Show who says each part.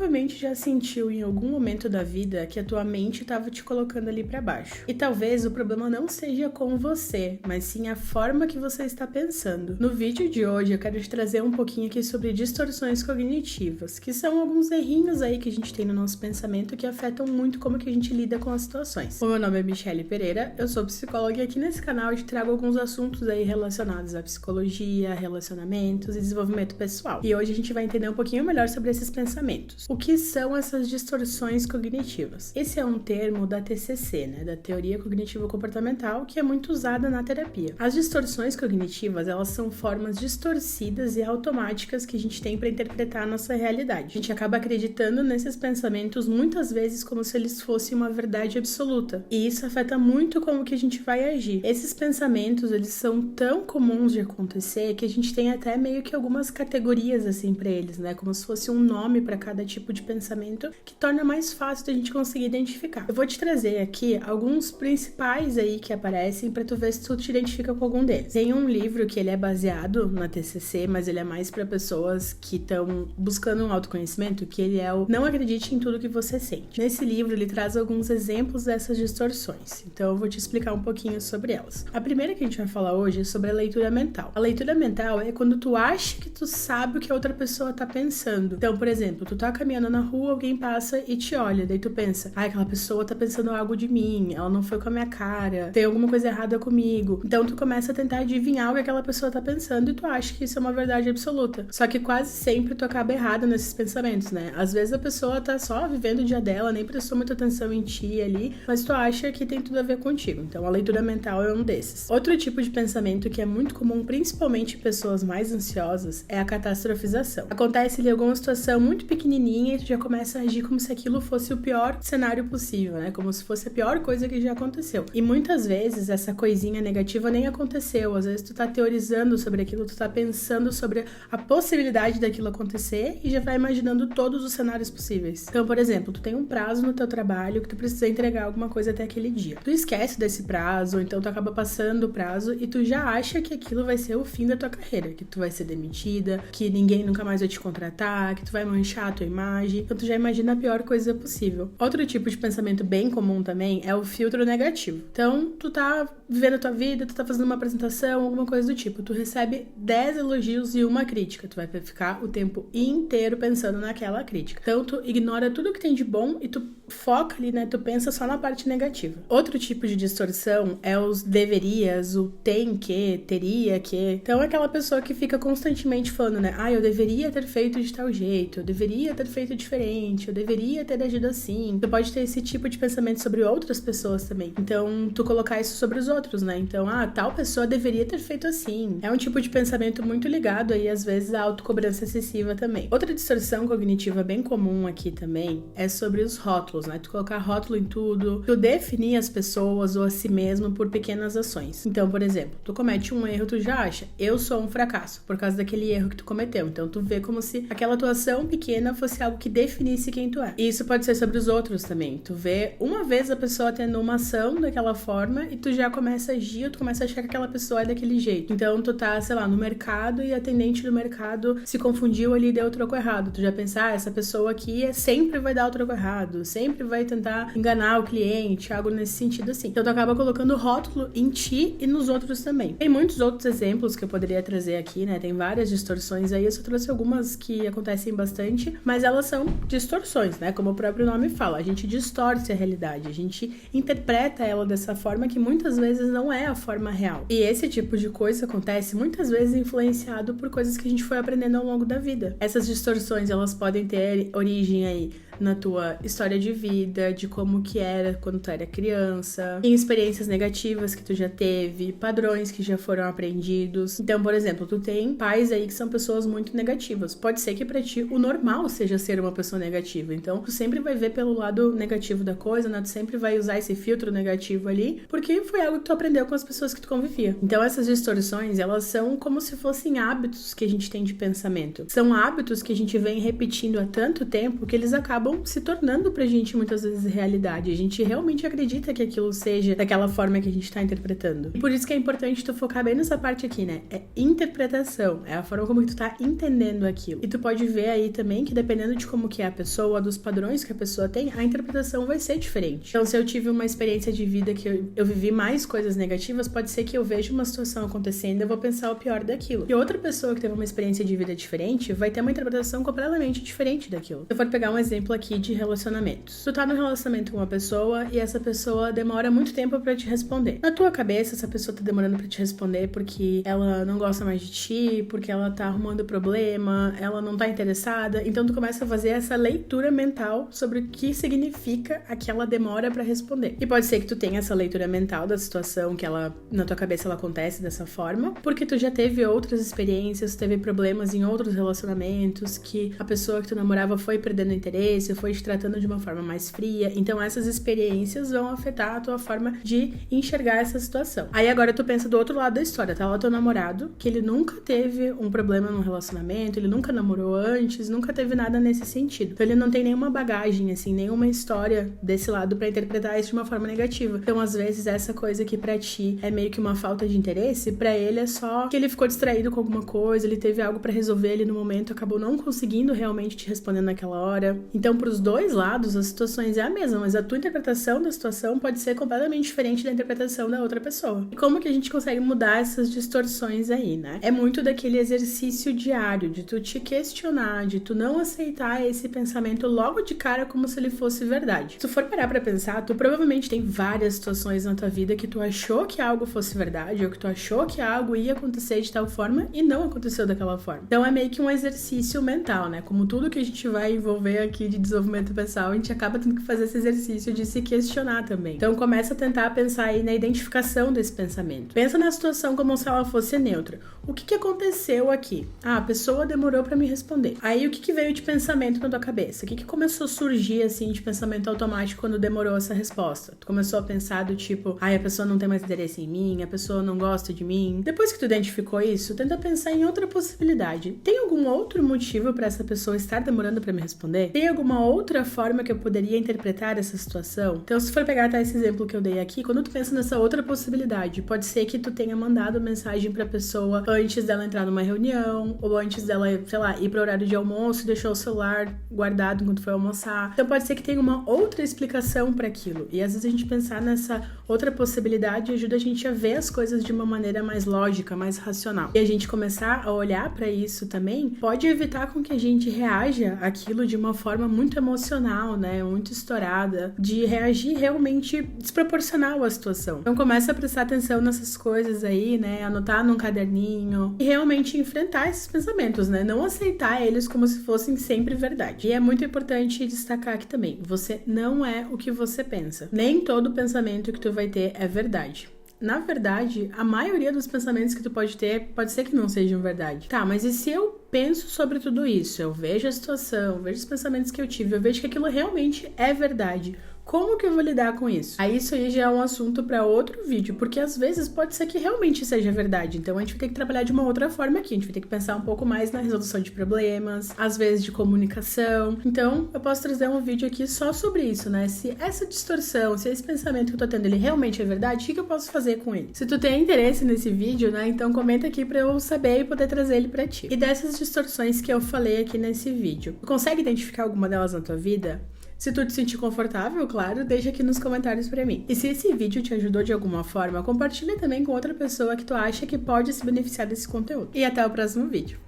Speaker 1: provavelmente já sentiu em algum momento da vida que a tua mente estava te colocando ali para baixo. E talvez o problema não seja com você, mas sim a forma que você está pensando. No vídeo de hoje eu quero te trazer um pouquinho aqui sobre distorções cognitivas, que são alguns errinhos aí que a gente tem no nosso pensamento que afetam muito como que a gente lida com as situações. O meu nome é Michelle Pereira, eu sou psicóloga e aqui nesse canal eu te trago alguns assuntos aí relacionados à psicologia, relacionamentos e desenvolvimento pessoal. E hoje a gente vai entender um pouquinho melhor sobre esses pensamentos. O que são essas distorções cognitivas? Esse é um termo da TCC, da Teoria Cognitivo Comportamental, que é muito usada na terapia. As distorções cognitivas, elas são formas distorcidas e automáticas que a gente tem para interpretar a nossa realidade. A gente acaba acreditando nesses pensamentos muitas vezes como se eles fossem uma verdade absoluta. E isso afeta muito como que a gente vai agir. Esses pensamentos, eles são tão comuns de acontecer que a gente tem até meio que algumas categorias assim para eles, como se fosse um nome para cada tipo de pensamento, que torna mais fácil da gente conseguir identificar. Eu vou te trazer aqui alguns principais aí que aparecem para tu ver se tu te identifica com algum deles. Tem um livro que ele é baseado na TCC, mas ele é mais para pessoas que estão buscando um autoconhecimento, que ele é o Não Acredite em Tudo que Você Sente. Nesse livro ele traz alguns exemplos dessas distorções, então eu vou te explicar um pouquinho sobre elas. A primeira que a gente vai falar hoje é sobre a leitura mental. A leitura mental é quando tu acha que tu sabe o que a outra pessoa tá pensando. Então, por exemplo, tu tá caminhando na rua, alguém passa e te olha, daí tu pensa, aquela pessoa tá pensando algo de mim, ela não foi com a minha cara, tem alguma coisa errada comigo. Então tu começa a tentar adivinhar o que aquela pessoa tá pensando e tu acha que isso é uma verdade absoluta. Só que quase sempre tu acaba errado nesses pensamentos, Às vezes a pessoa tá só vivendo o dia dela, nem prestou muita atenção em ti ali, mas tu acha que tem tudo a ver contigo. Então a leitura mental é um desses. Outro tipo de pensamento que é muito comum, principalmente em pessoas mais ansiosas, é a catastrofização. Acontece ali alguma situação muito pequenininha e tu já começa a agir como se aquilo fosse o pior cenário possível, Como se fosse a pior coisa que já aconteceu. E muitas vezes essa coisinha negativa nem aconteceu. Às vezes tu tá teorizando sobre aquilo, tu tá pensando sobre a possibilidade daquilo acontecer e já vai imaginando todos os cenários possíveis. Então, por exemplo, tu tem um prazo no teu trabalho que tu precisa entregar alguma coisa até aquele dia. Tu esquece desse prazo, ou então tu acaba passando o prazo e tu já acha que aquilo vai ser o fim da tua carreira, que tu vai ser demitida, que ninguém nunca mais vai te contratar, que tu vai manchar a tua imagem. Então tu já imagina a pior coisa possível. Outro tipo de pensamento bem comum também é o filtro negativo. Então tu tá vivendo a tua vida, tu tá fazendo uma apresentação, alguma coisa do tipo, tu recebe 10 elogios e uma crítica, tu vai ficar o tempo inteiro pensando naquela crítica. Então tu ignora tudo que tem de bom e tu foca ali, tu pensa só na parte negativa. Outro tipo de distorção é os deverias, o tem que, teria que. Então é aquela pessoa que fica constantemente falando, eu deveria ter feito de tal jeito, eu deveria ter feito diferente, eu deveria ter agido assim. Tu pode ter esse tipo de pensamento sobre outras pessoas também. Então tu colocar isso sobre os outros, Então, tal pessoa deveria ter feito assim. É um tipo de pensamento muito ligado aí, às vezes, à autocobrança excessiva também. Outra distorção cognitiva bem comum aqui também é sobre os rótulos, Tu colocar rótulo em tudo, tu definir as pessoas ou a si mesmo por pequenas ações. Então, por exemplo, tu comete um erro, tu já acha, eu sou um fracasso por causa daquele erro que tu cometeu. Então, tu vê como se aquela tua ação pequena fosse algo que definisse quem tu é. E isso pode ser sobre os outros também. Tu vê uma vez a pessoa tendo uma ação daquela forma e tu já começa a agir, tu começa a achar que aquela pessoa é daquele jeito. Então, tu tá, no mercado e a atendente do mercado se confundiu ali e deu o troco errado. Tu já pensa, essa pessoa aqui sempre vai dar o troco errado, sempre vai tentar enganar o cliente, algo nesse sentido assim. Então tu acaba colocando rótulo em ti e nos outros também. Tem muitos outros exemplos que eu poderia trazer aqui, Tem várias distorções aí, eu só trouxe algumas que acontecem bastante, mas elas são distorções, Como o próprio nome fala, a gente distorce a realidade, a gente interpreta ela dessa forma que muitas vezes não é a forma real. E esse tipo de coisa acontece muitas vezes influenciado por coisas que a gente foi aprendendo ao longo da vida. Essas distorções, elas podem ter origem aí na tua história de vida, de como que era quando tu era criança, em experiências negativas que tu já teve, padrões que já foram aprendidos. Então, por exemplo, tu tem pais aí que são pessoas muito negativas. Pode ser que pra ti o normal seja ser uma pessoa negativa. Então, tu sempre vai ver pelo lado negativo da coisa, Tu sempre vai usar esse filtro negativo ali, porque foi algo que tu aprendeu com as pessoas que tu convivia. Então, essas distorções, elas são como se fossem hábitos que a gente tem de pensamento. São hábitos que a gente vem repetindo há tanto tempo que eles acabam acabam se tornando pra gente muitas vezes realidade. A gente realmente acredita que aquilo seja daquela forma que a gente tá interpretando. E por isso que é importante tu focar bem nessa parte aqui, né? É interpretação, é a forma como que tu tá entendendo aquilo. E tu pode ver aí também que dependendo de como que é a pessoa, dos padrões que a pessoa tem, a interpretação vai ser diferente. Então, se eu tive uma experiência de vida que eu vivi mais coisas negativas, pode ser que eu veja uma situação acontecendo e eu vou pensar o pior daquilo. E outra pessoa que teve uma experiência de vida diferente vai ter uma interpretação completamente diferente daquilo. Se eu for pegar um exemplo aqui de relacionamentos. Tu tá no relacionamento com uma pessoa e essa pessoa demora muito tempo pra te responder. Na tua cabeça, essa pessoa tá demorando pra te responder porque ela não gosta mais de ti, porque ela tá arrumando problema, ela não tá interessada. Então tu começa a fazer essa leitura mental sobre o que significa aquela demora pra responder. E pode ser que tu tenha essa leitura mental da situação que ela, na tua cabeça, ela acontece dessa forma, porque tu já teve outras experiências, teve problemas em outros relacionamentos, que a pessoa que tu namorava foi perdendo interesse, foi te tratando de uma forma mais fria. Então essas experiências vão afetar a tua forma de enxergar essa situação. Aí agora tu pensa do outro lado da história, tá lá teu namorado, que ele nunca teve um problema no relacionamento, ele nunca namorou antes, nunca teve nada nesse sentido. Então ele não tem nenhuma bagagem, assim, nenhuma história desse lado pra interpretar isso de uma forma negativa. Então às vezes essa coisa que pra ti é meio que uma falta de interesse, pra ele é só que ele ficou distraído com alguma coisa, ele teve algo pra resolver ali no momento, acabou não conseguindo realmente te responder naquela hora. Então pros dois lados as situações é a mesma, mas a tua interpretação da situação pode ser completamente diferente da interpretação da outra pessoa. E como que a gente consegue mudar essas distorções aí, né? É muito daquele exercício diário, de tu te questionar, de tu não aceitar esse pensamento logo de cara como se ele fosse verdade. Se tu for parar pra pensar, tu provavelmente tem várias situações na tua vida que tu achou que algo fosse verdade, ou que tu achou que algo ia acontecer de tal forma e não aconteceu daquela forma. Então é meio que um exercício mental, né? Como tudo que a gente vai envolver aqui de desenvolvimento pessoal, a gente acaba tendo que fazer esse exercício de se questionar também. Então começa a tentar pensar aí na identificação desse pensamento. Pensa na situação como se ela fosse neutra. O que aconteceu aqui? Ah, a pessoa demorou pra me responder. Aí o que veio de pensamento na tua cabeça? O que começou a surgir assim de pensamento automático quando demorou essa resposta? Tu começou a pensar do tipo, ai, a pessoa não tem mais interesse em mim, a pessoa não gosta de mim. Depois que tu identificou isso, tenta pensar em outra possibilidade. Tem algum outro motivo pra essa pessoa estar demorando pra me responder? Tem alguma outra forma que eu poderia interpretar essa situação? Então, se for pegar até esse exemplo que eu dei aqui, quando tu pensa nessa outra possibilidade, pode ser que tu tenha mandado mensagem pra pessoa antes dela entrar numa reunião, ou antes dela, sei lá, ir pro horário de almoço e deixou o celular guardado enquanto foi almoçar. Então pode ser que tenha uma outra explicação pra aquilo. E às vezes a gente pensar nessa outra possibilidade ajuda a gente a ver as coisas de uma maneira mais lógica, mais racional. E a gente começar a olhar pra isso também pode evitar com que a gente reaja àquilo de uma forma muito emocional, né? Muito estourada, de reagir realmente desproporcional à situação. Então começa a prestar atenção nessas coisas aí, né? Anotar num caderninho e realmente enfrentar esses pensamentos, né? Não aceitar eles como se fossem sempre verdade. E é muito importante destacar aqui também, você não é o que você pensa. Nem todo pensamento que tu vai ter é verdade. Na verdade, a maioria dos pensamentos que tu pode ter, pode ser que não sejam verdade. Tá, mas e se eu penso sobre tudo isso? Eu vejo a situação, vejo os pensamentos que eu tive, eu vejo que aquilo realmente é verdade. Como que eu vou lidar com isso? Aí isso aí já é um assunto para outro vídeo, porque às vezes pode ser que realmente seja verdade. Então a gente vai ter que trabalhar de uma outra forma aqui. A gente vai ter que pensar um pouco mais na resolução de problemas, às vezes de comunicação. Então eu posso trazer um vídeo aqui só sobre isso, né? Se essa distorção, se esse pensamento que eu tô tendo, ele realmente é verdade, o que eu posso fazer com ele? Se tu tem interesse nesse vídeo, né? Então comenta aqui pra eu saber e poder trazer ele pra ti. E dessas distorções que eu falei aqui nesse vídeo, tu consegue identificar alguma delas na tua vida? Se tu te sentir confortável, claro, deixa aqui nos comentários pra mim. E se esse vídeo te ajudou de alguma forma, compartilha também com outra pessoa que tu acha que pode se beneficiar desse conteúdo. E até o próximo vídeo.